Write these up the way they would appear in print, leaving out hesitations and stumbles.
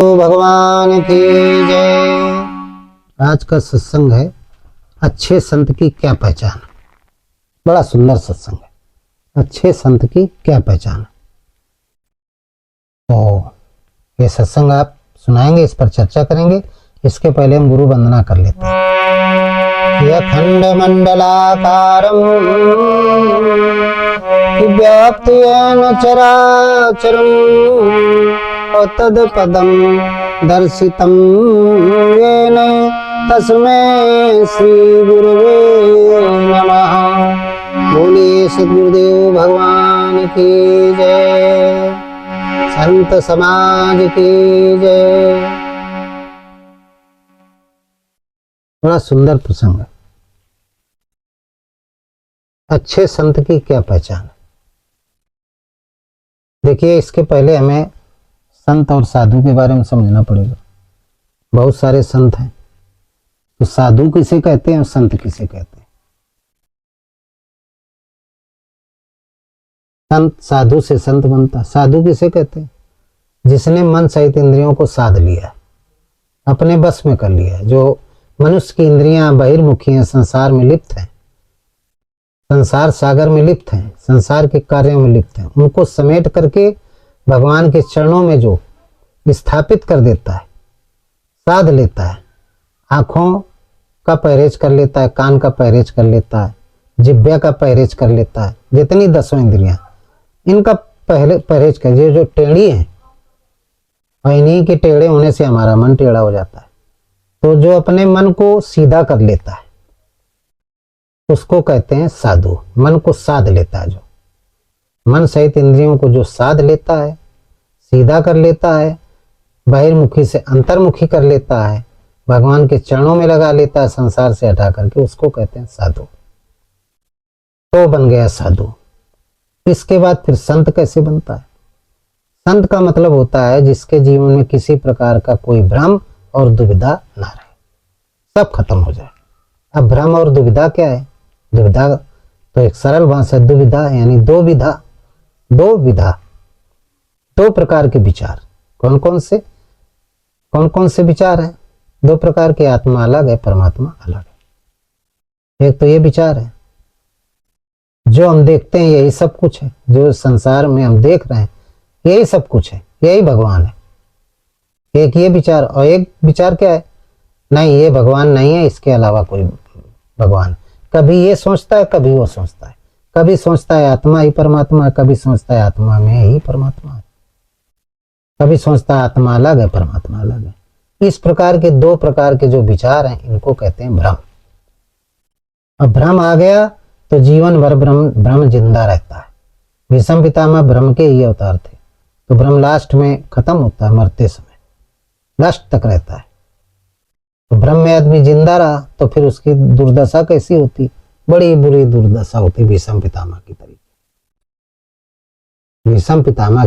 तो भगवान की जय। आज का सत्संग है अच्छे संत की क्या पहचान। बड़ा सुंदर सत्संग है, अच्छे संत की क्या पहचान। तो ये सत्संग आप सुनाएंगे, इस पर चर्चा करेंगे। इसके पहले हम गुरु वंदना कर लेते हैं। अखंड मंडलाकारं व्याप्तेन चराचरम् तत्पदं दर्शितं येन तस्मै श्री गुरुवे नमः। बोलिए सद्गुरुदेव भगवान की जय, संत समाज की जय। बड़ा सुंदर प्रसंग है। अच्छे संत की क्या पहचान। देखिए, इसके पहले हमें संत और साधु के बारे में समझना पड़ेगा। बहुत सारे संत हैं, तो साधु किसे कहते हैं और संत किसे कहते हैं। संत, साधु से संत बनता। साधु किसे कहते हैं? जिसने मन सहित इंद्रियों को साध लिया, अपने बस में कर लिया। जो मनुष्य की इंद्रियां बहिर्मुखी हैं, संसार में लिप्त हैं, संसार सागर में लिप्त हैं, संसार के कार्यों में लिप्त हैं, उनको समेट करके भगवान के चरणों में जो स्थापित कर देता है, साध लेता है। आंखों का परहेज कर लेता है, कान का परहेज कर लेता है, जिह्वा का परहेज कर लेता है। जितनी 10 इंद्रियां, इनका पहले परहेज कर। ये जो टेढ़ी है, और इन्हीं के टेढ़े होने से हमारा मन टेढ़ा हो जाता है। तो जो अपने मन को सीधा कर लेता है उसको कहते हैं साधु। मन को साध लेता है, जो मन सहित इंद्रियों को जो साध लेता है, सीधा कर लेता है, बहिर्मुखी से अंतर्मुखी कर लेता है, भगवान के चरणों में लगा लेता है, संसार से हटा करके, उसको कहते हैं साधु। तो बन गया साधु। इसके बाद फिर संत कैसे बनता है? संत का मतलब होता है जिसके जीवन में किसी प्रकार का कोई भ्रम और दुविधा ना रहे, सब खत्म हो जाए। अब भ्रम और दुविधा क्या है? दुविधा तो एक सरल भाषा है। दुविधा यानी दो विधा, दो प्रकार के विचार। कौन कौन से विचार हैं? 2 प्रकार के। आत्मा अलग है, परमात्मा अलग है। एक तो ये विचार है, जो हम देखते हैं यही सब कुछ है, जो संसार में हम देख रहे हैं यही सब कुछ है, यही भगवान है। एक ये विचार। और एक विचार क्या है? नहीं, ये भगवान नहीं है, इसके अलावा कोई भगवान। कभी ये सोचता है, कभी वो सोचता है। कभी सोचता है आत्मा ही परमात्मा है, कभी सोचता है आत्मा में ही परमात्मा है, कभी सोचता है आत्मा अलग है, परमात्मा अलग है। इस प्रकार के 2 प्रकार के जो विचार हैं, इनको कहते हैं भ्रम। अब भ्रम आ गया तो जीवन भर भ्रम जिंदा रहता है। भीष्म पितामह भ्रम के ही अवतार थे, तो भ्रम लास्ट में खत्म होता है, मरते समय लास्ट तक रहता है। तो भ्रम में आदमी जिंदा रहा तो फिर उसकी दुर्दशा कैसी होती? बड़ी बुरी दुर्दशा होती, भीष्म पितामह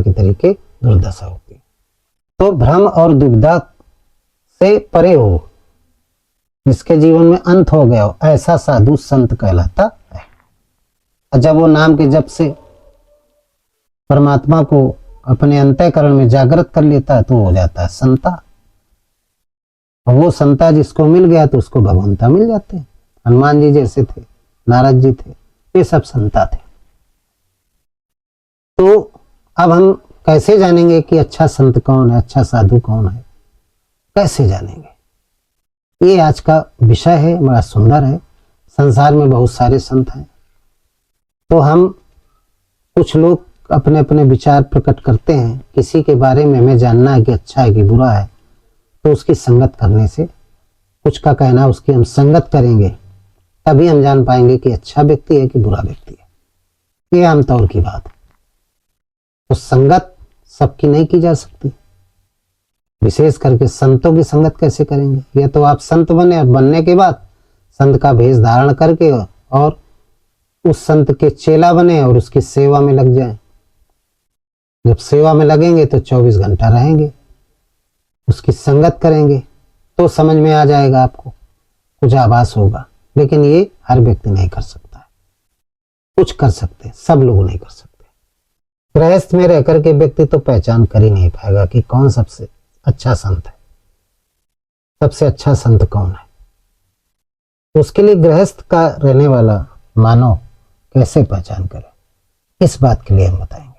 की तरीके दुर्दशा होती। तो भ्रम और दुविधा से परे हो, जिसके जीवन में अंत हो गया हो, ऐसा साधु संत कहलाता है। और जब वो नाम के जप से परमात्मा को अपने अंतःकरण में जागृत कर लेता है तो हो जाता है संता। और वो संता जिसको मिल गया तो उसको भगवंता मिल जाते हैं। हनुमान जी जैसे थे, नारद जी थे, ये सब संता थे। तो अब हम कैसे जानेंगे कि अच्छा संत कौन है, अच्छा साधु कौन है? कैसे जानेंगे? ये आज का विषय है, बड़ा सुंदर है। संसार में बहुत सारे संत हैं, तो हम कुछ लोग अपने अपने विचार प्रकट करते हैं। किसी के बारे में हमें जानना है कि अच्छा है कि बुरा है, तो उसकी संगत करने से, कुछ का कहना उसकी हम संगत करेंगे, तभी हम जान पाएंगे कि अच्छा व्यक्ति है कि बुरा व्यक्ति है। ये आमतौर की बात है। तो संगत सबकी नहीं की जा सकती, विशेष करके संतों की संगत कैसे करेंगे? या तो आप संत बने और बनने के बाद संत का भेष धारण करके और उस संत के चेला बने और उसकी सेवा में लग जाएं। जब सेवा में लगेंगे तो 24 घंटा रहेंगे, उसकी संगत करेंगे, तो समझ में आ जाएगा आपको, कुछ आभास होगा। लेकिन ये हर व्यक्ति नहीं कर सकता है। कुछ कर सकते हैं, सब लोग नहीं कर सकते। गृहस्थ में रह करके व्यक्ति तो पहचान कर ही नहीं पाएगा कि कौन सबसे अच्छा संत है, सबसे अच्छा संत कौन है? तो उसके लिए गृहस्थ का रहने वाला मानव कैसे पहचान करे, इस बात के लिए हम बताएंगे।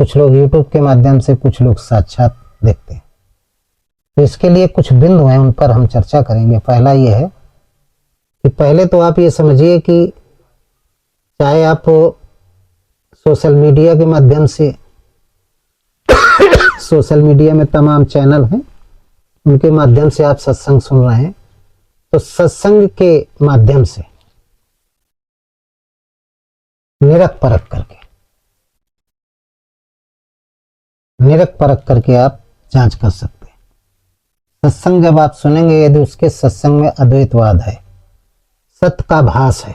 कुछ लोग YouTube के माध्यम से, कुछ लोग साक्षात देखते हैं, तो इसके लिए कुछ बिंदु हैं, उन पर हम चर्चा करेंगे। पहला यह है कि पहले तो आप ये समझिए कि चाहे आप सोशल मीडिया के माध्यम से, सोशल मीडिया में तमाम चैनल हैं, उनके माध्यम से आप सत्संग सुन रहे हैं, तो सत्संग के माध्यम से निरख परख करके आप जांच कर सकते हैं। सत्संग जब आप सुनेंगे, यदि उसके सत्संग में अद्वैतवाद है, सत्य का भास है,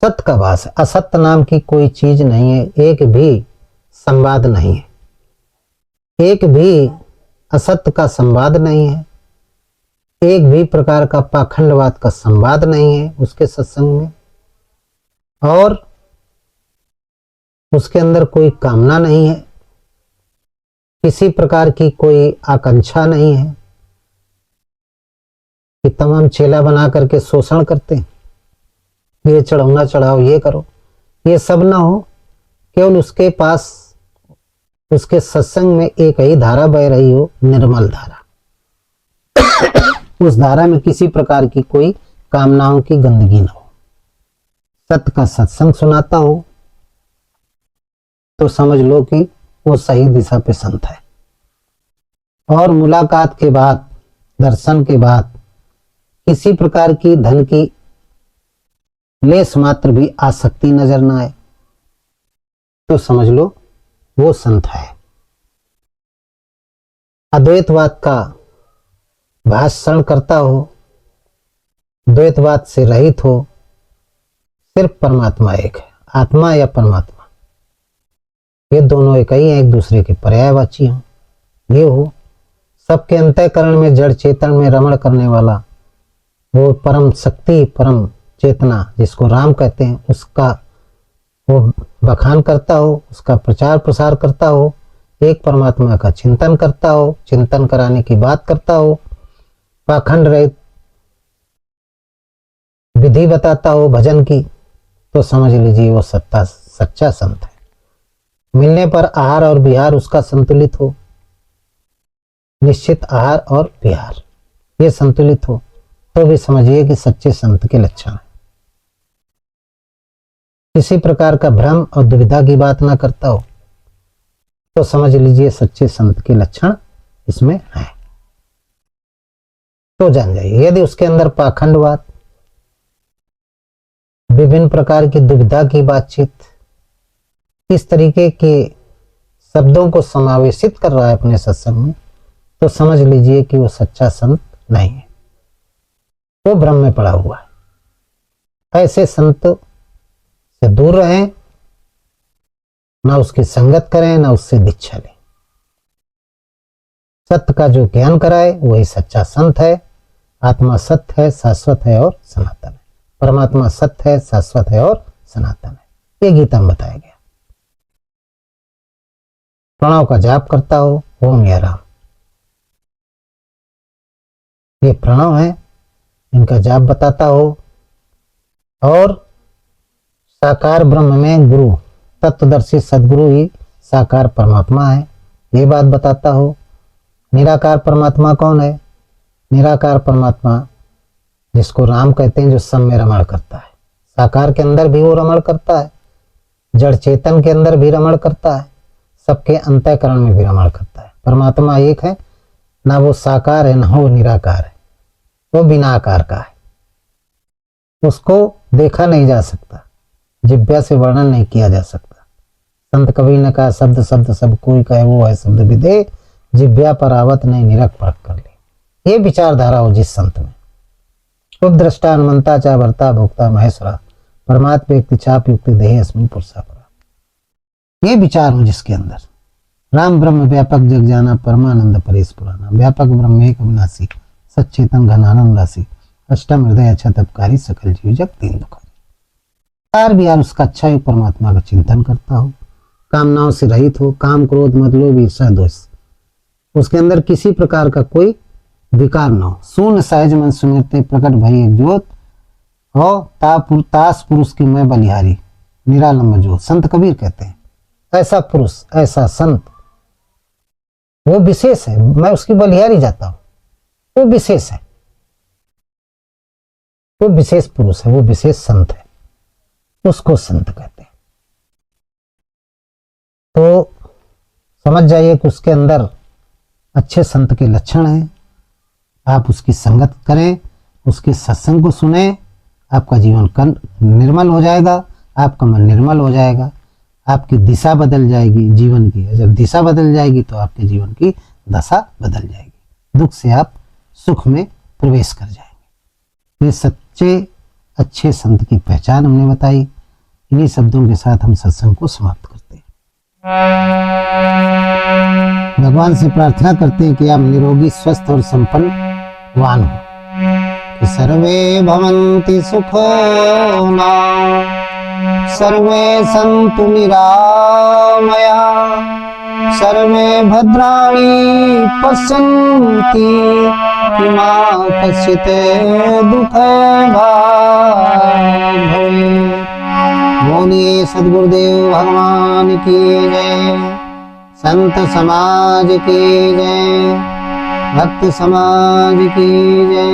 सत्य का भास है, असत्य नाम की कोई चीज नहीं है, एक भी संवाद नहीं है, एक भी असत्य का संवाद नहीं है, एक भी प्रकार का पाखंडवाद का संवाद नहीं है उसके सत्संग में, और उसके अंदर कोई कामना नहीं है, किसी प्रकार की कोई आकांक्षा नहीं है कि तमाम चेला बना करके शोषण करते हैं, ये चढ़ाना चढ़ाओ, ये करो, ये सब ना हो। केवल उसके पास, उसके सत्संग में एक ही धारा बह रही हो, निर्मल धारा। उस धारा में किसी प्रकार की कोई कामनाओं की गंदगी ना हो, सत्य का सत्संग सुनाता हो, तो समझ लो कि वो सही दिशा पे संत है। और मुलाकात के बाद, दर्शन के बाद किसी प्रकार की धन की लेस मात्र भी आसक्ति नजर ना आए, तो समझ लो वो संत है। अद्वैतवाद का भाषण करता हो, द्वैतवाद से रहित हो, सिर्फ परमात्मा एक है, आत्मा या परमात्मा, ये दोनों एक ही हैं, एक दूसरे के पर्यायवाची हो, ये हो। सबके अंतःकरण में, जड़ चेतन में रमण करने वाला वो परम शक्ति, परम चेतना जिसको राम कहते हैं, उसका वो बखान करता हो, उसका प्रचार प्रसार करता हो, एक परमात्मा का चिंतन करता हो, चिंतन कराने की बात करता हो, पाखंड रहित विधि बताता हो भजन की, तो समझ लीजिए वो सच्चा संत है। मिलने पर आहार और विहार उसका संतुलित हो, निश्चित आहार और विहार ये संतुलित हो, तो भी समझिए कि सच्चे संत के लक्षण है। किसी प्रकार का भ्रम और दुविधा की बात ना करता हो, तो समझ लीजिए सच्चे संत के लक्षण इसमें है, तो जान जाइए। यदि उसके अंदर पाखंडवाद, विभिन्न प्रकार की दुविधा की बातचीत, इस तरीके के शब्दों को समावेशित कर रहा है अपने सत्संग में, तो समझ लीजिए कि वो सच्चा संत नहीं है, वो भ्रम में पड़ा हुआ है। ऐसे संत से दूर रहें, ना उसकी संगत करें, ना उससे दीक्षा लें। सत्य का जो ज्ञान कराए वही सच्चा संत है। आत्मा सत्य है, शाश्वत है और सनातन है। परमात्मा सत्य है, शाश्वत है और सनातन है। ये गीता में बताया गया। प्रणव का जाप करता हो, ओम या राम, ये प्रणव है, इनका जाप बताता हो, और साकार ब्रह्म में गुरु, तत्वदर्शी सदगुरु ही साकार परमात्मा है, ये बात बताता हो। निराकार परमात्मा कौन है? निराकार परमात्मा जिसको राम कहते हैं, जो सब में रमण करता है। साकार के अंदर भी वो रमण करता है, जड़ चेतन के अंदर भी रमण करता है, सबके अंतःकरण में भी रमण करता है। परमात्मा एक है, ना वो साकार है, ना वो निराकार है, वो बिना आकार का है। उसको देखा नहीं जा सकता, जिह्वा से वर्णन नहीं किया जा सकता। संत कवि ने कहा, शब्द शब्द सब कोई कहे, वो है शब्द विदे, जिह्वा पर आवत नहीं, निरख परख कर ले। ये विचारधारा हो जिस संत में। उपद्रष्टा हनुमंता चा भरता भोक्ता महेश्वरा, परमात्मा व्यक्ति चाप युक्ति देह अस्मिन पुरुषा परा। ये विचार हो जिसके अंदर राम ब्रह्म व्यापक जग जाना, परमानंद परेश पुराना, व्यापक ब्रह्म एक अविनाशी, सच्चेतन घनानंद राशि, अष्टम हृदय अच्छा तपकारी, सकल जीव जग तीन दुख। तार भी यार उसका अच्छा ही परमात्मा का चिंतन करता हो, कामनाओं से रहित हो, काम क्रोध मद लोभ ईर्षा द्वेष, उसके अंदर किसी प्रकार का कोई विकार न हो। शून्य सहज मन सुमिरते प्रकट भई एक ज्योत हो, तास पुरुष की मैं बलिहारी निरालंब ज्योत। संत कबीर कहते हैं ऐसा पुरुष, ऐसा संत, वो विशेष है, मैं उसकी बलिहारी जाता हूं, वो विशेष है, वो विशेष पुरुष है, वो विशेष संत है, उसको संत कहते हैं। तो समझ जाइए कि उसके अंदर अच्छे संत के लक्षण हैं। आप उसकी संगत करें, उसके सत्संग को सुने, आपका जीवन निर्मल हो जाएगा, आपका मन निर्मल हो जाएगा, आपकी दिशा बदल जाएगी जीवन की। जब दिशा बदल जाएगी तो आपके जीवन की दशा बदल जाएगी, दुख से आप सुख में प्रवेश कर जाएंगे। ये सच्चे अच्छे संत की पहचान हमने बताई। इन्हीं शब्दों के साथ हम सत्संग को समाप्त करते हैं। भगवान से प्रार्थना करते हैं कि आप निरोगी, स्वस्थ और संपन्नवान हो, कि सर्वे भवन्ति सुखिनः, सर्वे सन्तु निरामया, सर्वे भद्राणि पश्यन्ति, मा कश्चित् दुःखं भवेत्। बोलिए सद्गुरुदेव भगवान की जय, संत समाज की जय, भक्त समाज की जय।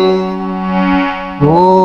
ओम